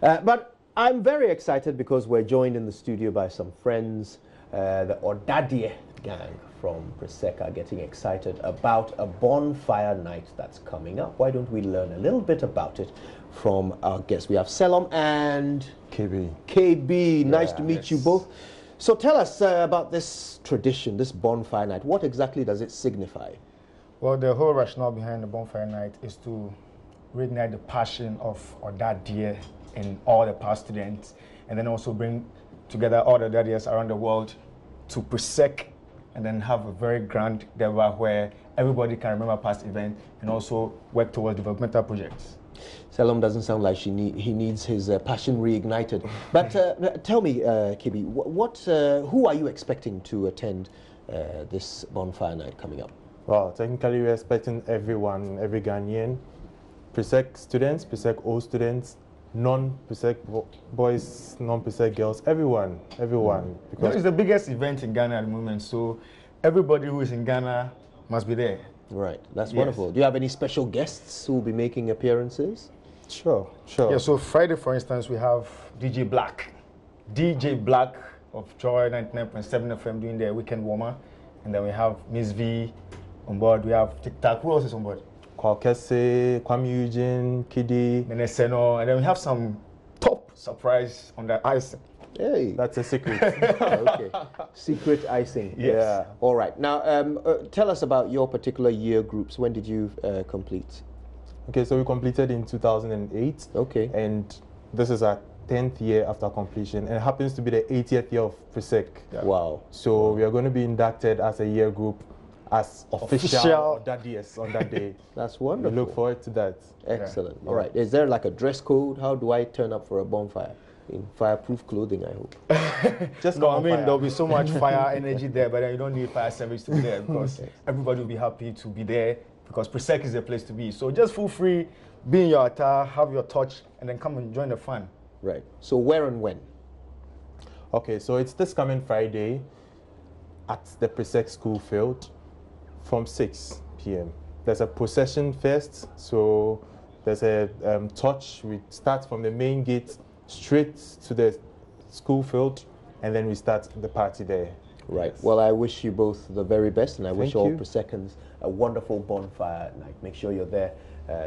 But I'm very excited because we're joined in the studio by some friends, the Odadie gang from Preseka, getting excited about a bonfire night that's coming up. Why don't we learn a little bit about it from our guests? We have Selom and KB. KB, nice to meet you both. So tell us about this tradition, this bonfire night. What exactly does it signify? Well, the whole rationale behind the bonfire night is to reignite the passion of Odadie in all the past students, and then also bring together all the Odadies around the world to Preseka, and then have a very grand Deva where everybody can remember past events and also work towards developmental projects. Selom doesn't sound like he needs his passion reignited. But tell me, Kibi, who are you expecting to attend this bonfire night coming up? Well, technically we're expecting everyone, every Ghanaian, Preseka students, Preseka old students, non-Preseka boys, non-Preseka girls, everyone. Because it's the biggest event in Ghana at the moment, so everybody who is in Ghana must be there. Right, that's wonderful. Do you have any special guests who will be making appearances? Sure. Yeah, so Friday, for instance, we have DJ Black of Joy 99.7 FM doing their weekend warmer, and then we have Miss V on board. We have TikTok. Who else is on board? Kwakese, Kwame Eugene, Kidi, Meneseno, and then we have some top surprise on the icing. Hey, that's a secret. Okay, secret icing. Yes. Yeah. All right. Now, tell us about your particular year groups. When did you complete? Okay, so we completed in 2008. Okay. And this is our 10th year after completion, and it happens to be the 80th year of Preseka. Yeah. Wow. So we are going to be inducted as a year group, as official Odadies on that day. That's wonderful. We look forward to that. Excellent. Yeah. All right. Is there like a dress code? How do I turn up for a bonfire? In fireproof clothing, I hope. There'll be so much fire energy there, but then you don't need fire service to be there because everybody will be happy to be there because Preseka is the place to be. So just feel free, be in your attire, have your touch, and then come and join the fun. Right. So where and when? Okay, so it's this coming Friday at the Preseka School Field from 6 p.m. There's a procession first, so there's a touch. We start from the main gate straight to the school field, and then we start the party there. Right. Yes. Well, I wish you both the very best, and I wish all Presekans a wonderful bonfire night. Make sure you're there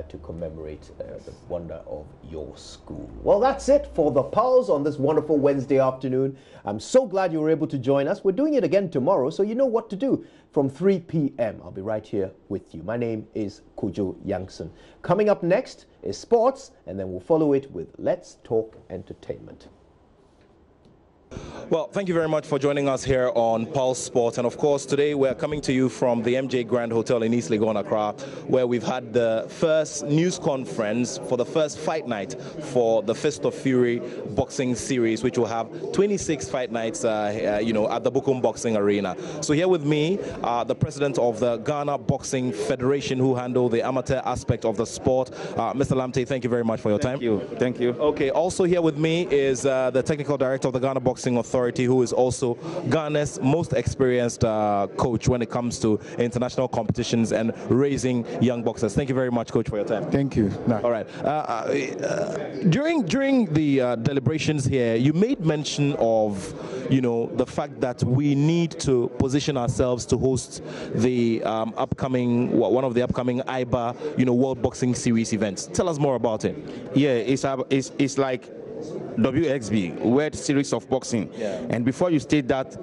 to commemorate the wonder of your school. Well, that's it for the Pulse on this wonderful Wednesday afternoon. I'm so glad you were able to join us. We're doing it again tomorrow, so you know what to do. From 3 p.m., I'll be right here with you. My name is Kojo Yankson. Coming up next is sports, and then we'll follow it with Let's Talk Entertainment. Well, thank you very much for joining us here on Pulse Sports. And of course, today we're coming to you from the MJ Grand Hotel in East Legon, Accra, where we've had the first news conference for the first fight night for the Fist of Fury boxing series, which will have 26 fight nights, at the Bukom Boxing Arena. So here with me, the president of the Ghana Boxing Federation, who handle the amateur aspect of the sport, Mr. Lamte. Thank you very much for your time. Thank you. Okay, also here with me is the technical director of the Ghana Boxing Authority, who is also Ghana's most experienced coach when it comes to international competitions and raising young boxers. Thank you very much, Coach, for your time. Thank you. All right. During the deliberations here, you made mention of, the fact that we need to position ourselves to host the one of the upcoming IBA, World Boxing Series events. Tell us more about it. Yeah, it's like WXB, World Series of Boxing. Yeah. And before you state that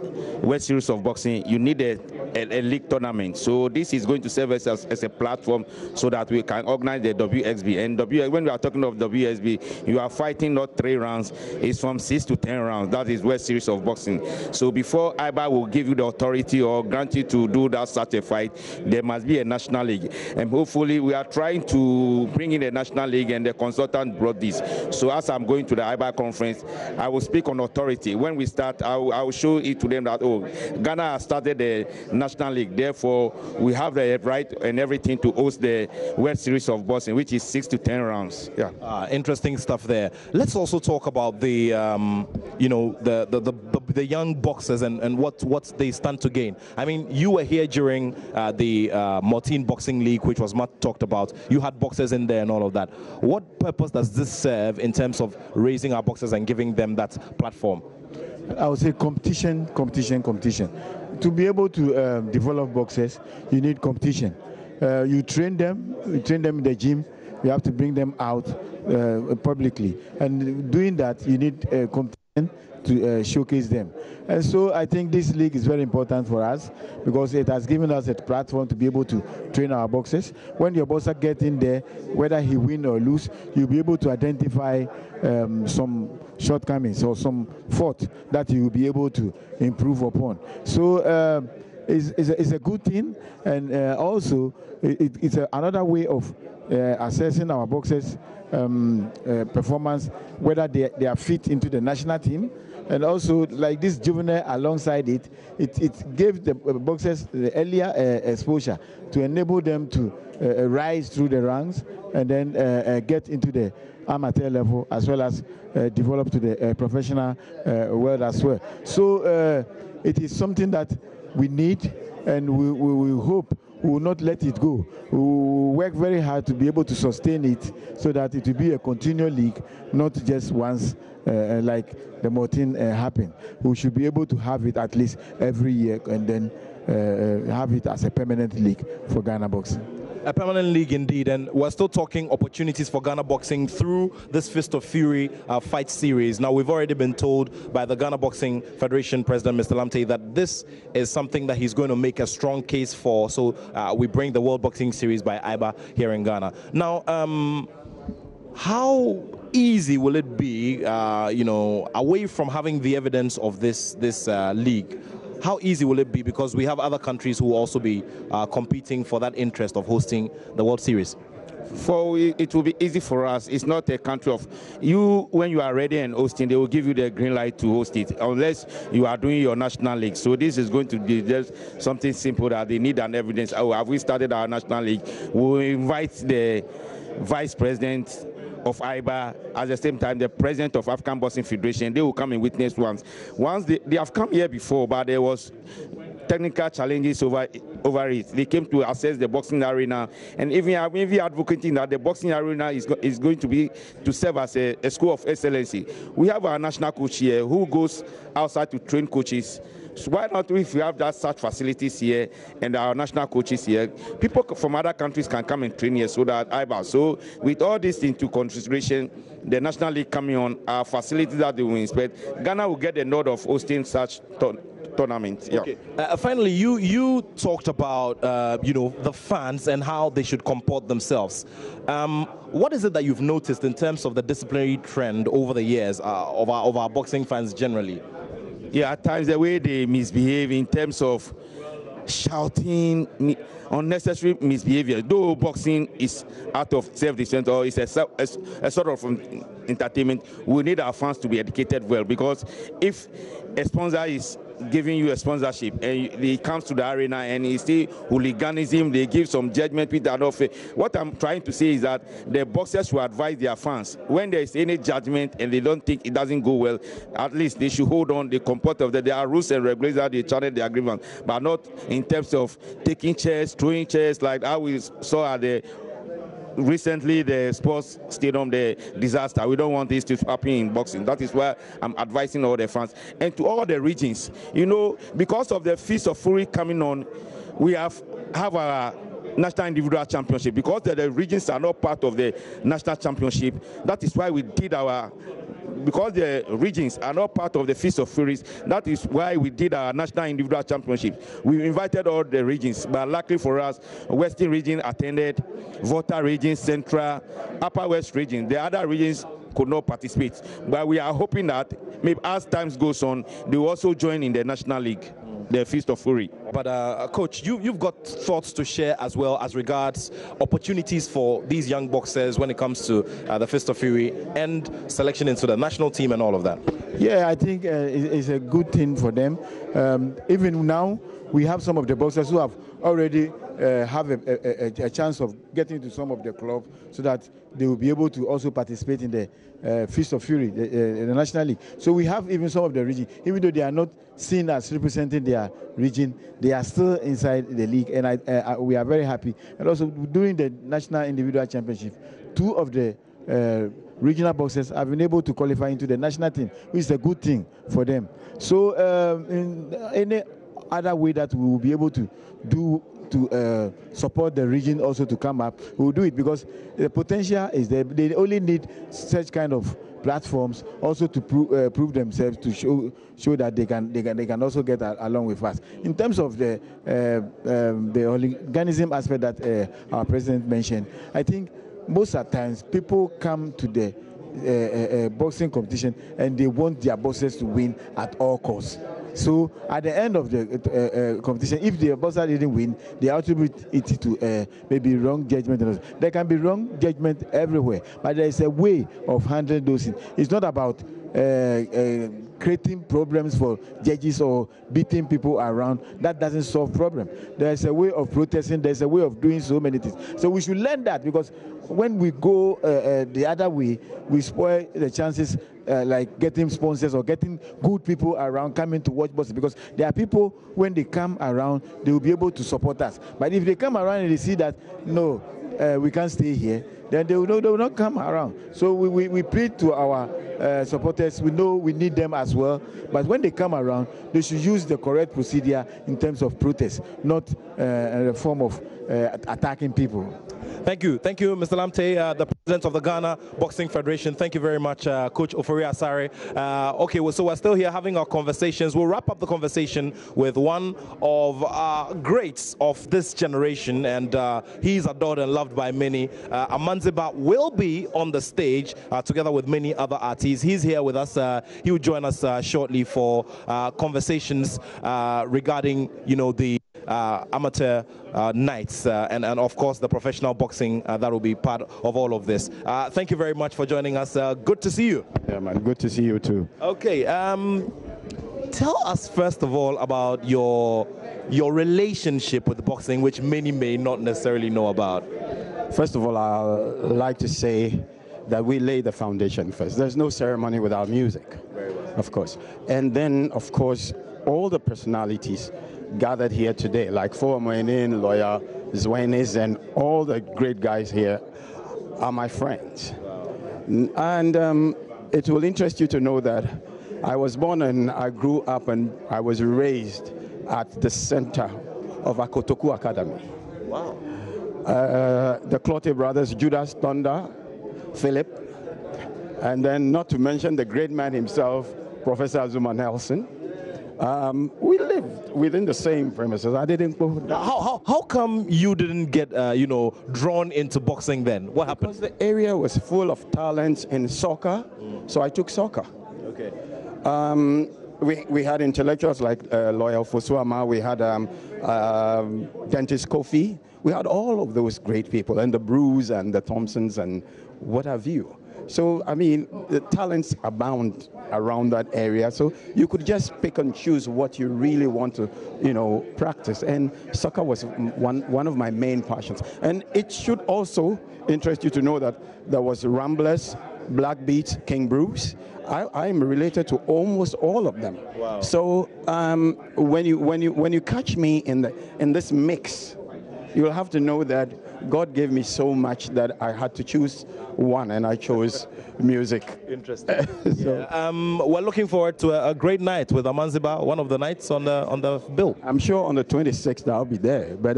World Series of Boxing, you need a league tournament. So this is going to serve us as a platform so that we can organize the WXB. And when we are talking of WXB, you are fighting not 3 rounds, it's from 6 to 10 rounds. That is World Series of Boxing. So before IBA will give you the authority or grant you to do that such a fight, there must be a national league. And hopefully we are trying to bring in a national league, and the consultant brought this. So as I'm going to the IBA conference, I will speak on authority. When we start, I will show it to them that, Ghana has started the national league, therefore we have the right and everything to host the World Series of Boxing, which is 6 to 10 rounds. Yeah. Interesting stuff there. Let's also talk about the the young boxers and what they stand to gain? I mean, you were here during the Martin Boxing League, which was much talked about. You had boxers in there and all of that. What purpose does this serve in terms of raising our boxers and giving them that platform? I would say competition. To be able to develop boxers, you need competition. You train them in the gym. You have to bring them out publicly, and doing that, you need competition to showcase them. And so I think this league is very important for us because it has given us a platform to be able to train our boxers. When your boxer gets in there, whether he win or lose, you'll be able to identify some shortcomings or some fault that you will be able to improve upon. So it's a good thing, and also it's another way of assessing our boxers' performance, whether they are fit into the national team. And also, like this juvenile alongside it gave the boxers the earlier exposure to enable them to rise through the ranks and then get into the amateur level as well as develop to the professional world as well. So it is something that we need, and we hope we will not let it go. We will work very hard to be able to sustain it so that it will be a continual league, not just once like the Martin happened. We should be able to have it at least every year and then have it as a permanent league for Ghana boxing. A permanent league indeed, and we're still talking opportunities for Ghana boxing through this Fist of Fury fight series. Now, we've already been told by the Ghana Boxing Federation President, Mr. Lamte, that this is something that he's going to make a strong case for. So we bring the World Boxing Series by IBA here in Ghana. Now, how easy will it be, away from having the evidence of this league? How easy will it be? Because we have other countries who will also be competing for that interest of hosting the World Series. It will be easy for us. It's not a country of you. When you are ready and hosting, they will give you the green light to host it, unless you are doing your national league. So this is going to be just something simple that they need an evidence. Oh, have we started our national league? We will invite the vice president of IBA, at the same time the president of African Boxing Federation. They will come and witness once they have come here before, but there was technical challenges over it. They came to assess the boxing arena, and even advocating that the boxing arena is going to serve as a school of excellency. We have our national coach here who goes outside to train coaches. So why not, if we have such facilities here and our national coaches here, people from other countries can come and train here so that IBA. So with all this into consideration, the National League coming on, our facilities that they will inspect, Ghana will get the nod of hosting such tournament. Yeah. Okay. Finally, you talked about the fans and how they should comport themselves. What is it that you've noticed in terms of the disciplinary trend over the years of our boxing fans generally? Yeah, at times the way they misbehave in terms of shouting, unnecessary misbehavior. Though boxing is out of self-defense or is a sort of entertainment, we need our fans to be educated well, because if a sponsor is giving you a sponsorship and he comes to the arena and he see hooliganism, they give some judgment with that offer. What I'm trying to say is that the boxers should advise their fans, when there is any judgment and they don't think it doesn't go well, at least they should hold on the comport of that. There are rules and regulations that they channel their agreement, but not in terms of taking chairs, throwing chairs like how we saw at recently the sports stadium, the disaster. We don't want this to happen in boxing. That is why I'm advising all the fans and to all the regions. Because of the Fist of Fury coming on, we have our national individual championship. Because the regions are not part of the national championship, that is why we did because the regions are not part of the Fist of Furies, that is why we did our national individual championship. We invited all the regions, but luckily for us, Western region attended, Volta region, Central, Upper West region. The other regions could not participate, but we are hoping that maybe as time goes on, they will also join in the National League, the Fist of Fury. But Coach, you've got thoughts to share as well as regards opportunities for these young boxers when it comes to the Fist of Fury and selection into the national team and all of that. Yeah, I think it's a good thing for them. Even now, we have some of the boxers who have already have a chance of getting to some of the clubs so that they will be able to also participate in the Fist of Fury, the National League. So we have even some of the region, even though they are not seen as representing their region, they are still inside the league, and we are very happy. And also during the National Individual Championship, 2 of the regional boxers have been able to qualify into the national team, which is a good thing for them. So in any other way that we will be able to do to support the region also to come up, we will do it, because the potential is there. They only need such kind of platforms also to prove themselves, to show that they can also get along with us. In terms of the organism aspect that our president mentioned, I think most of the times people come to the boxing competition and they want their boxers to win at all costs. So at the end of the competition, if the boxer didn't win, they attribute it to maybe wrong judgment. There can be wrong judgment everywhere, but there is a way of handling those things. It's not about creating problems for judges or beating people around. That doesn't solve problem. There's a way of protesting. There's a way of doing so many things. So we should learn that, because when we go the other way, we spoil the chances like getting sponsors or getting good people around coming to watch boxing, because there are people, when they come around, they will be able to support us. But if they come around and they see that, no, we can't stay here, then they will not come around. So we plead to our supporters. We know we need them as well, but when they come around, they should use the correct procedure in terms of protest, not a form of attacking people. Thank you, Mr. Lamte, the president of the Ghana Boxing Federation. Thank you very much, Coach Ofori Asare. Okay, well, so we're still here having our conversations. We'll wrap up the conversation with one of greats of this generation, and he's adored and loved by many. Amanziba will be on the stage together with many other artists. He's here with us. He will join us shortly for conversations regarding, the amateur nights and of course the professional boxing that will be part of all of this. Thank you very much for joining us. Good to see you. Yeah, man, good to see you too. Okay, tell us first of all about your relationship with boxing, which many may not necessarily know about. First of all, I'd like to say that we lay the foundation first. There's no ceremony without music. Very well. Of course. And then, of course, all the personalities gathered here today, like Fomoenin, Lawyer JoyNews, and all the great guys here are my friends. Wow. And it will interest you to know that I was born and I grew up and I was raised at the center of Akotoku Academy. Wow. The Clotte brothers, Judas, Thunder, Philip, and then not to mention the great man himself, Professor Azuma Nelson. We lived within the same premises. I didn't go. How come you didn't get drawn into boxing then? What happened? Because the area was full of talents in soccer, so I took soccer. Okay. We had intellectuals like Lawyer Fosuama. We had Dentist Kofi. We had all of those great people, and the Bruce and the Thompsons and what have you. So, I mean, the talents abound around that area. So you could just pick and choose what you really want to, practice. And soccer was one of my main passions. And it should also interest you to know that there was Ramblers, Black Beats, King Bruce. I am related to almost all of them. Wow. So when you catch me in this mix, you'll have to know that God gave me so much that I had to choose one, and I chose music. Interesting. So. Yeah. We're looking forward to a great night with Amanziba, one of the nights on the bill. I'm sure on the 26th I'll be there, but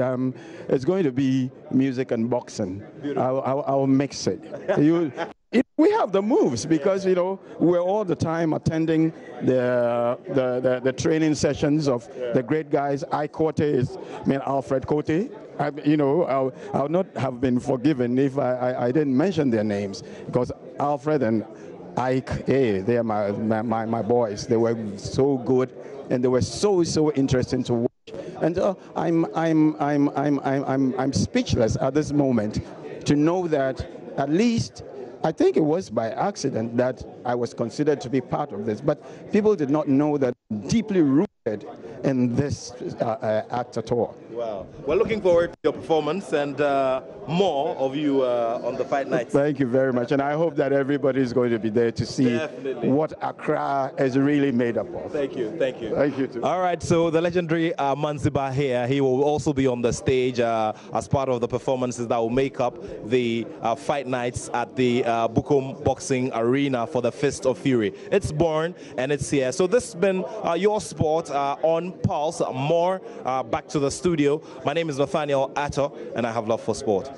it's going to be music and boxing. I'll mix it. We have the moves because we're all the time attending the training sessions of the great guys. Alfred Cote. I'll not have been forgiven if I didn't mention their names, because Alfred and Ike, they are my boys. They were so good and they were so interesting to watch. And I'm speechless at this moment to know that at least. I think it was by accident that I was considered to be part of this, but people did not know that deeply rooted in this act at all. Wow. We're looking forward to your performance and more of you on the fight night. Thank you very much. And I hope that everybody is going to be there to see what Accra is really made up of. Thank you. Thank you. Thank you too. All right. So the legendary Manziba here, he will also be on the stage as part of the performances that will make up the fight nights at the Bukom Boxing Arena for the Fist of Fury. It's born and it's here. So this has been your sport on Pulse. More back to the studio. My name is Nathaniel Atto, and I have love for sport.